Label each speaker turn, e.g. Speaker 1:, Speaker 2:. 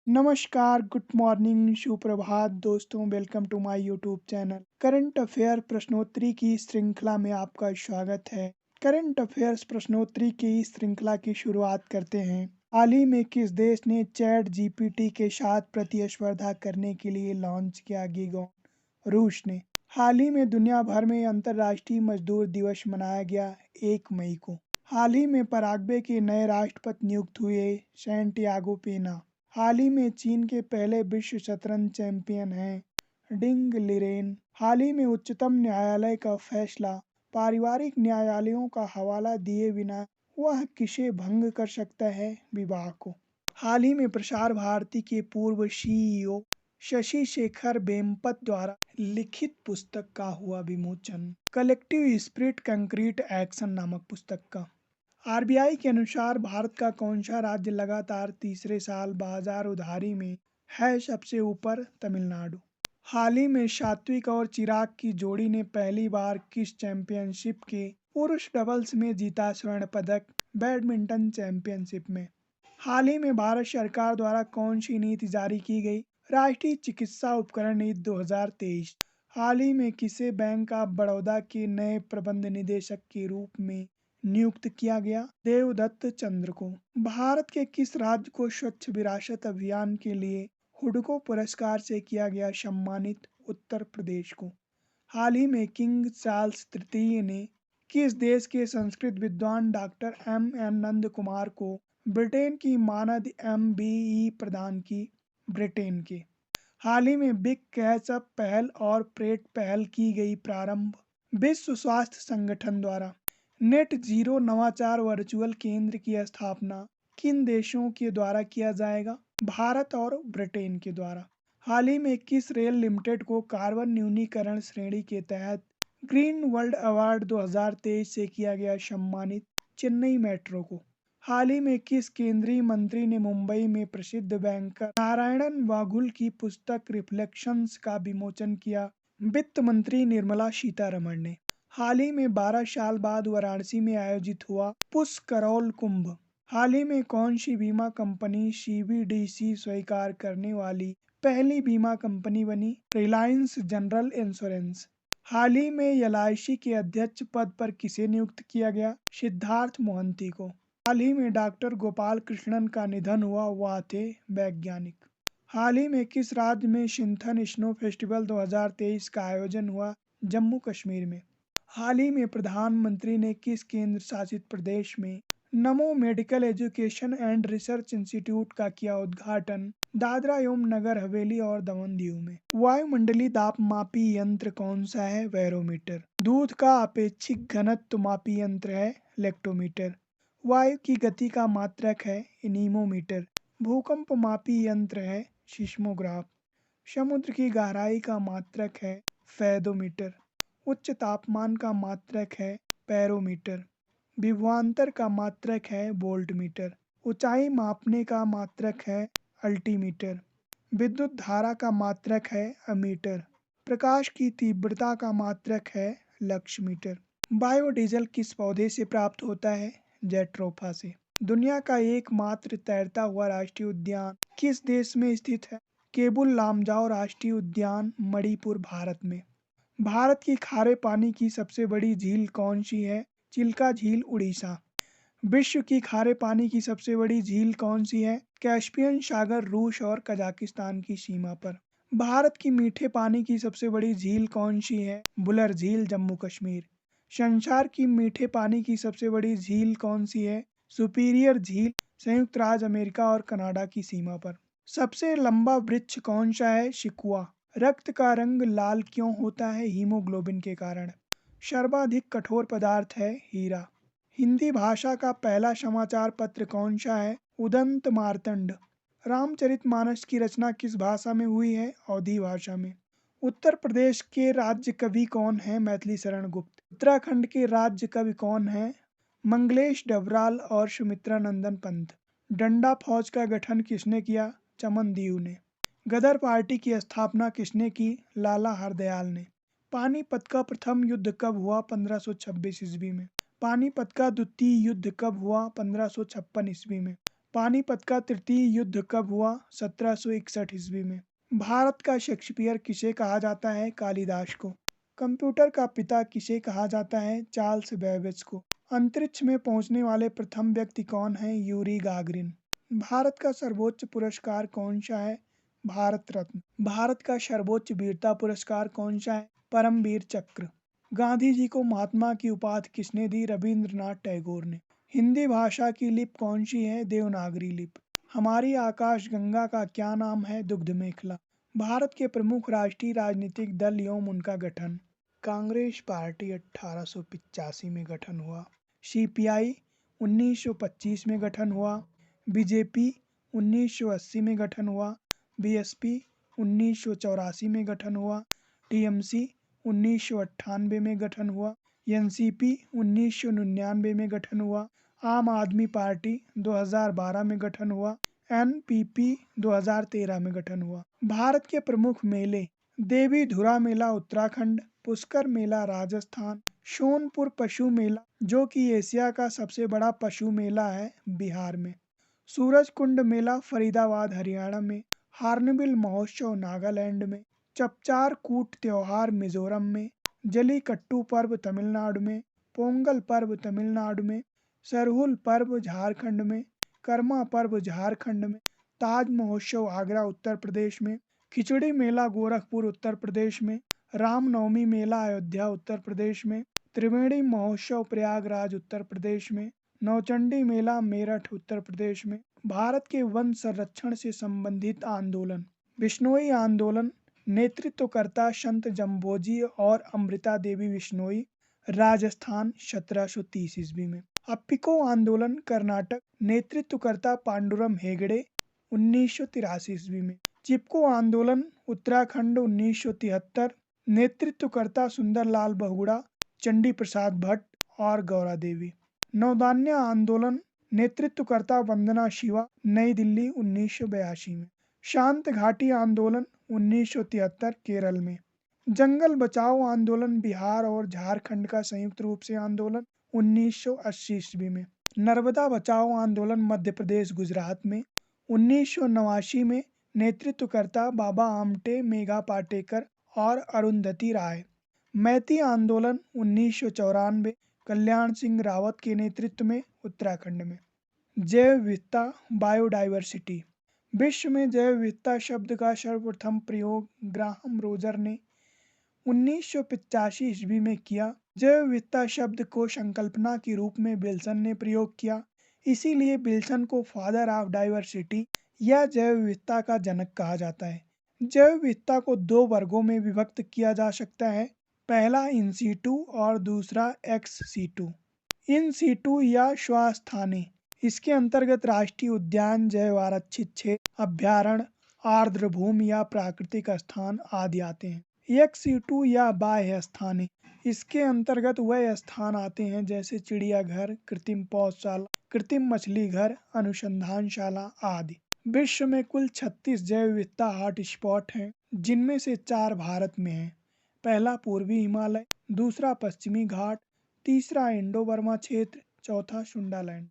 Speaker 1: नमस्कार, good morning, सुप्रभात दोस्तों, welcome to my YouTube channel. Current affair प्रश्नोत्तरी की श्रृंखला में आपका स्वागत है। करंट अफेयर्स प्रश्नोत्तरी की इस श्रृंखला की शुरुआत करते हैं। हाल ही में किस देश ने चैट जीपीटी के साथ प्रतिस्पर्धा करने के लिए लॉन्च किया गिगॉन? रूस ने। हाल ही में दुनिया भर में अंतर्राष्ट्रीय मजदूर दिवस मनाया गया 1 मई को। हाल ही में पराग्वे के नए राष्ट्रपति नियुक्त हुए सैंटियागो पेना। हाल ही में चीन के पहले विश्व शतरंज चैंपियन हैं डिंग लिरेन। हाल ही में उच्चतम न्यायालय का फैसला, पारिवारिक न्यायालयों का हवाला दिए बिना वह किसे भंग कर सकता है? विवाह को। हाल ही में प्रसार भारती के पूर्व सीईओ शशि शेखर वेम्पति द्वारा लिखित पुस्तक का हुआ विमोचन। कलेक्टिव स्पिरिट कंक्रीट एक्शन नामक पुस्तक का। आरबीआई के अनुसार भारत का कौन सा राज्य लगातार तीसरे साल बाजार उधारी में है सबसे ऊपर? तमिलनाडु। हाल ही में सात्विक और चिराग की जोड़ी ने पहली बार किस चैंपियनशिप के पुरुष डबल्स में जीता स्वर्ण पदक? बैडमिंटन चैंपियनशिप में। हाल ही में भारत सरकार द्वारा कौन सी नीति जारी की गई? राष्ट्रीय चिकित्सा उपकरण नीति 2023। हाल ही में किसे बैंक ऑफ बड़ौदा के नए प्रबंध निदेशक के रूप में नियुक्त किया गया? देवदत्त चंद्र को। भारत के किस राज्य को स्वच्छ विरासत अभियान के लिए हुडको पुरस्कार से किया गया सम्मानित? उत्तर प्रदेश को। हाल ही में किंग चार्ल्स तृतीय ने किस देश के संस्कृत विद्वान डॉक्टर एम.एन. नंद कुमार को ब्रिटेन की मानद एम.बी.ई प्रदान की? ब्रिटेन के। हाल ही में बिग कैच अप पहल और प्रेट पहल की गई प्रारंभ? विश्व स्वास्थ्य संगठन द्वारा। नेट जीरो नवाचार वर्चुअल केंद्र की स्थापना किन देशों के द्वारा किया जाएगा? भारत और ब्रिटेन के द्वारा। हाल ही में किस रेल लिमिटेड को कार्बन न्यूनीकरण श्रेणी के तहत ग्रीन वर्ल्ड अवार्ड 2023 से किया गया सम्मानित? चेन्नई मेट्रो को। हाल ही में किस केंद्रीय मंत्री ने मुंबई में प्रसिद्ध बैंकर नारायणन वाघुल की पुस्तक रिफ्लेक्शंस का विमोचन किया? वित्त मंत्री निर्मला सीतारमण ने। हाल ही में 12 साल बाद वाराणसी में आयोजित हुआ पुष्करौल कुंभ। हाल ही में कौन सी बीमा कंपनी सीबीडीसी स्वीकार करने वाली पहली बीमा कंपनी बनी? Reliance general insurance. हाल ही में एलआईसी के अध्यक्ष पद पर किसे नियुक्त किया गया? सिद्धार्थ मोहंती को। हाल ही में डॉक्टर गोपाल कृष्णन का निधन हुआ, वह थे वैज्ञानिक। हाल ही में किस राज्य में सिंथन स्नो फेस्टिवल 2023 का आयोजन हुआ? जम्मू कश्मीर में। हाल ही में प्रधानमंत्री ने किस केंद्र शासित प्रदेश में नमो medical education and research institute का किया उद्घाटन? दादरा एवं नगर हवेली और दमन दीव में। वायुमंडलीय तापमापी यंत्र कौन सा है? बैरोमीटर। दूध का अपेक्षिक घनत्व मापी यंत्र है लेक्टोमीटर। वायु की गति का मात्रक है एनीमोमीटर। भूकंप मापी यंत्र है सिस्मोग्राफ। समुद्र की गहराई का मात्रक है फेदोमीटर। उच्च तापमान का मात्रक है बैरोमीटर। विभवांतर का मात्रक है वोल्टमीटर। ऊंचाई मापने का मात्रक है अल्टीमीटर। विद्युत धारा का मात्रक है अमीटर। प्रकाश की तीव्रता का मात्रक है लक्समीटर। बायोडीजल किस पौधे से प्राप्त होता है? जेट्रोफा से। दुनिया का एकमात्र तैरता हुआ राष्ट्रीय उद्यान किस देश में स्थित है? केबुल लामजाओ राष्ट्रीय उद्यान मणिपुर, भारत में। भारत की खारे पानी की सबसे बड़ी झील कौन सी है? चिल्का झील, उड़ीसा। विश्व की खारे पानी की सबसे बड़ी झील कौन सी है? कैस्पियन सागर, रूस और कजाकिस्तान की सीमा पर। भारत की मीठे पानी की सबसे बड़ी झील कौन सी है? बुलर झील, जम्मू कश्मीर। संसार की मीठे पानी की सबसे बड़ी झील कौन सी है? सुपीरियर झील, संयुक्त राज्य अमेरिका और कनाडा की सीमा पर। सबसे लंबा वृक्ष कौन सा है? सिकुआ। रक्त का रंग लाल क्यों होता है? हीमोग्लोबिन के कारण। सर्वाधिक कठोर पदार्थ है हीरा। हिंदी भाषा का पहला समाचार पत्र कौन सा है? उदंत मार्तंड। रामचरितमानस की रचना किस भाषा में हुई है? अवधी भाषा में। उत्तर प्रदेश के राज्य कवि कौन है? मैथिली शरण गुप्त। उत्तराखंड के राज्य कवि कौन है? मंगलेश डबराल और सुमित्रा नंदन पंत। डंडा फौज का गठन किसने किया? चमन दीव ने। गदर पार्टी की स्थापना किसने की? लाला हरदयाल ने। पानीपत का प्रथम युद्ध कब हुआ? 1526 ईस्वी में। पानीपत का द्वितीय युद्ध कब हुआ? 1556 ईस्वी में। पानीपत का तृतीय युद्ध कब हुआ? 1761 ईस्वी में। भारत का शेक्सपियर किसे कहा जाता है? कालिदास को। कंप्यूटर का पिता किसे कहा जाता है? चार्ल्स बेबेज को। अंतरिक्ष में पहुंचने वाले प्रथम व्यक्ति कौन है? Yuri Gagarin. भारत का सर्वोच्च पुरस्कार कौन सा है? भारत रत्न। भारत का सर्वोच्च वीरता पुरस्कार कौन सा है? परमवीर चक्र। गांधी जी को महात्मा की उपाधि किसने दी? रविंद्रनाथ टैगोर ने। हिंदी भाषा की लिपि कौन सी है? देवनागरी लिपि। हमारी आकाशगंगा का क्या नाम है? दुग्ध मेखला। भारत के प्रमुख राष्ट्रीय राजनीतिक दल एवं उनका गठन। कांग्रेस पार्टी 1885 में गठन हुआ। सीपीआई 1925 में गठन हुआ। बीजेपी 1980 में गठन हुआ। बीएसपी 1984 में गठन हुआ। टीएमसी 1998 में गठन हुआ। एनसीपी 1999 में गठन हुआ। आम आदमी पार्टी 2012 में गठन हुआ। एनपीपी 2013 में गठन हुआ। भारत के प्रमुख मेले। देवी धुरा मेला उत्तराखंड, पुष्कर मेला राजस्थान, सोनपुर पशु मेला जो कि एशिया का सबसे बड़ा पशु मेला है बिहार में, सूरज कुंड मेला फरीदाबाद हरियाणा में, हार्नबिल महोत्सव नागालैंड में, चपचार कूट त्योहार मिजोरम में, जलीकट्टू पर्व तमिलनाडु में, पोंगल पर्व तमिलनाडु में, सरहुल पर्व झारखंड में, कर्मा पर्व झारखंड में, ताज महोत्सव आगरा उत्तर प्रदेश में, खिचड़ी मेला गोरखपुर उत्तर प्रदेश में, रामनवमी मेला अयोध्या उत्तर प्रदेश में, त्रिवेणी महोत्सव प्रयागराज उत्तर प्रदेश में, नौचंडी मेला मेरठ उत्तर प्रदेश में। भारत के वन संरक्षण से संबंधित आंदोलन। बिश्नोई आंदोलन, नेतृत्वकर्ता संत जम्बोजी और अमृता देवी बिश्नोई, राजस्थान 1730 ईस्वी में। अप्पिको आंदोलन कर्नाटक, नेतृत्वकर्ता पांडुरंग हेगड़े 1983 ईस्वी में। चिपको आंदोलन उत्तराखंड 1973, नेतृत्वकर्ता सुंदरलाल बहुगुणा, चंडी प्रसाद भट्ट और गौरा देवी। नवदान्य आंदोलन, नेतृत्वकर्ता वंदना शिवा, नई दिल्ली 1982 में। शांत घाटी आंदोलन 1973 केरल में। जंगल बचाओ आंदोलन बिहार और झारखंड का संयुक्त रूप से आंदोलन 1980 ईस्वी में। नर्मदा बचाओ आंदोलन मध्य प्रदेश गुजरात में 1989 में, नेतृत्वकर्ता बाबा आमटे, मेघा पाटेकर और अरुंधति राय। मैती आंदोलन 1994, कल्याण सिंह रावत के नेतृत्व में उत्तराखंड में। जैव विविधता बायोडाइवर्सिटी। विश्व में जैव विविधता शब्द का सर्वप्रथम प्रयोग ग्राहम रोजर ने 1985 ईस्वी में किया। जैव विविधता शब्द को संकल्पना के रूप में विल्सन ने प्रयोग किया, इसीलिए विल्सन को फादर ऑफ डाइवर्सिटी या जैव विविधता का जनक कहा जाता है। जैव विविधता को दो वर्गों में विभक्त किया जा सकता है, पहला इन सीटू और दूसरा एक्स सीटू। इन सीटू या स्वास्थानी, इसके अंतर्गत राष्ट्रीय उद्यान, जैव आरक्षित क्षेत्र, अभ्यारण्य, आर्द्र भूमि या प्राकृतिक स्थान आदि आते हैं। एक्स सीटू या बाह्य स्थानी, इसके अंतर्गत वह स्थान आते हैं जैसे चिड़ियाघर, कृत्रिम पौधशाला, कृत्रिम मछली घर, अनुसंधानशाला आदि। विश्व में कुल 36 जैव विविधता हॉटस्पॉट हैं, जिनमें से 4 भारत में हैं। पहला पूर्वी हिमालय, दूसरा पश्चिमी घाट, तीसरा इंडो बर्मा क्षेत्र, चौथा सुंडालैंड।